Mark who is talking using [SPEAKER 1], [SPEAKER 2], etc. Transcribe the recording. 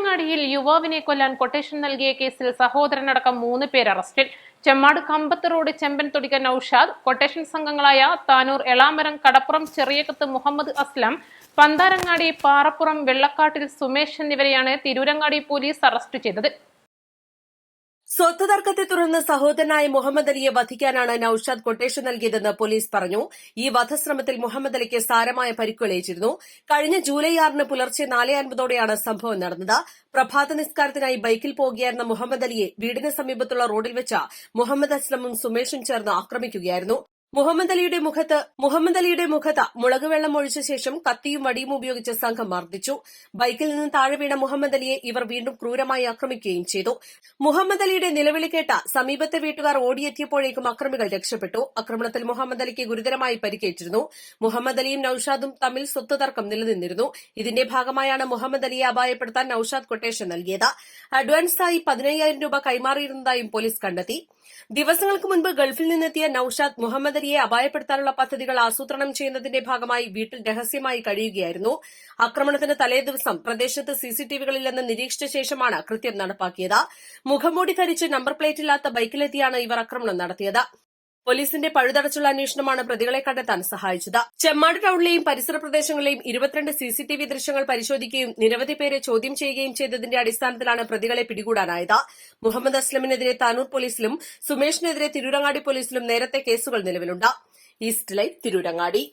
[SPEAKER 1] തിരൂരങ്ങാടിയിൽ യുവാവിനെ കൊല്ലാൻ കൊട്ടേഷൻ നൽകിയ കേസിൽ സഹോദരനടക്കം 3 പേർ അറസ്റ്റിൽ. ചെമ്മാട് കമ്പത്ത് റോഡ് ചെമ്പൻ തൊടിക നൌഷാദ്, കൊട്ടേഷൻ സംഘങ്ങളായ താനൂർ എളാമരം, കടപ്പുറം ചെറിയകത്ത് മുഹമ്മദ് അസ്ലം, പന്താരങ്ങാടി പാറപ്പുറം വെള്ളക്കാട്ടിൽ സുമേഷ് എന്നിവരെയാണ് തിരൂരങ്ങാടി പോലീസ് അറസ്റ്റ് ചെയ്തത്.
[SPEAKER 2] സ്വത്ത് തർക്കത്തെ തുടർന്ന് സഹോദരനായ മുഹമ്മദ് അലിയെ വധിക്കാനാണ് നൌഷാദ് കൊട്ടേഷൻ നൽകിയതെന്ന് പോലീസ് പറഞ്ഞു. ഈ വധശ്രമത്തിൽ മുഹമ്മദ് അലിക്ക് സാരമായ പരിക്കുകളേറ്റിരുന്നു. കഴിഞ്ഞ ജൂലൈ 6 പുലർച്ചെ 4:50ഓടെയാണ് സംഭവം നടന്നത്. പ്രഭാത നിസ്കാരത്തിനായി ബൈക്കിൽ പോകുകയായിരുന്ന മുഹമ്മദ് അലിയെ വീടിന് സമീപത്തുള്ള റോഡിൽ വെച്ച് മുഹമ്മദ് അസ്ലമും സുമേഷും ചേർന്ന് ആക്രമിക്കുകയായിരുന്നു. മുഹമ്മദ് അലിയുടെ മുഖത്ത് മുളക് വെള്ളം ഒഴിച്ച ശേഷം കത്തിയും വടിയും ഉപയോഗിച്ച് സംഘം മർദ്ദിച്ചു. ബൈക്കിൽ നിന്ന് താഴെ വീണ മുഹമ്മദ് അലിയെ ഇവർ വീണ്ടും ക്രൂരമായി ആക്രമിക്കുകയും ചെയ്തു. മുഹമ്മദ് അലിയുടെ നിലവിളി കേട്ട സമീപത്തെ വീട്ടുകാർ ഓടിയെത്തിയപ്പോഴേക്കും അക്രമികൾ രക്ഷപ്പെട്ടു. ആക്രമണത്തിൽ മുഹമ്മദ് അലിക്ക് ഗുരുതരമായി പരിക്കേറ്റിരുന്നു. മുഹമ്മദ് അലിയും നൌഷാദും തമ്മിൽ സ്വത്ത് തർക്കം നിലനിന്നിരുന്നു. ഇതിന്റെ ഭാഗമായാണ് മുഹമ്മദ് അലിയെ അപായപ്പെടുത്താൻ നൌഷാദ് കൊട്ടേഷൻ നൽകിയത്. അഡ്വാൻസായി 15,000 രൂപ കൈമാറിയിരുന്നതായും പോലീസ് കണ്ടെത്തി. ദിവസങ്ങൾക്ക് മുൻപ് ഗൾഫിൽ നിന്നെത്തിയ നൌഷാദ് മുഹമ്മദ് അലിയെ അപായപ്പെടുത്താനുള്ള പദ്ധതികൾ ആസൂത്രണം ചെയ്യുന്നതിന്റെ ഭാഗമായി വീട്ടിൽ രഹസ്യമായി കഴിയുകയായിരുന്നു. ആക്രമണത്തിന് തലേദിവസം പ്രദേശത്ത് സിസിടിവികളില്ലെന്ന് നിരീക്ഷിച്ച ശേഷമാണ് കൃത്യം നടപ്പാക്കിയത്. മുഖംമൂടി ധരിച്ച് നമ്പർ പ്ലേറ്റില്ലാത്ത ബൈക്കിലെത്തിയാണ് ഇവർ ആക്രമണം നടത്തിയത്. പോലീസിന്റെ പഴുതടച്ചുള്ള അന്വേഷണമാണ് പ്രതികളെ കണ്ടെത്താൻ സഹായിച്ചത്. ചെമ്മാട് ടൌണിലെയും പരിസര പ്രദേശങ്ങളിലെയും 22 സിസിടിവി ദൃശ്യങ്ങൾ പരിശോധിക്കുകയും നിരവധി പേരെ ചോദ്യം ചെയ്യുകയും ചെയ്തതിന്റെ അടിസ്ഥാനത്തിലാണ് പ്രതികളെ പിടികൂടാനായത്. മുഹമ്മദ് അസ്ലമിനെതിരെ താനൂർ പോലീസിലും സുമേഷിനെതിരെ തിരൂരങ്ങാടി പോലീസിലും നേരത്തെ കേസുകൾ നിലവിലുണ്ട്. East live, Tirurangadi.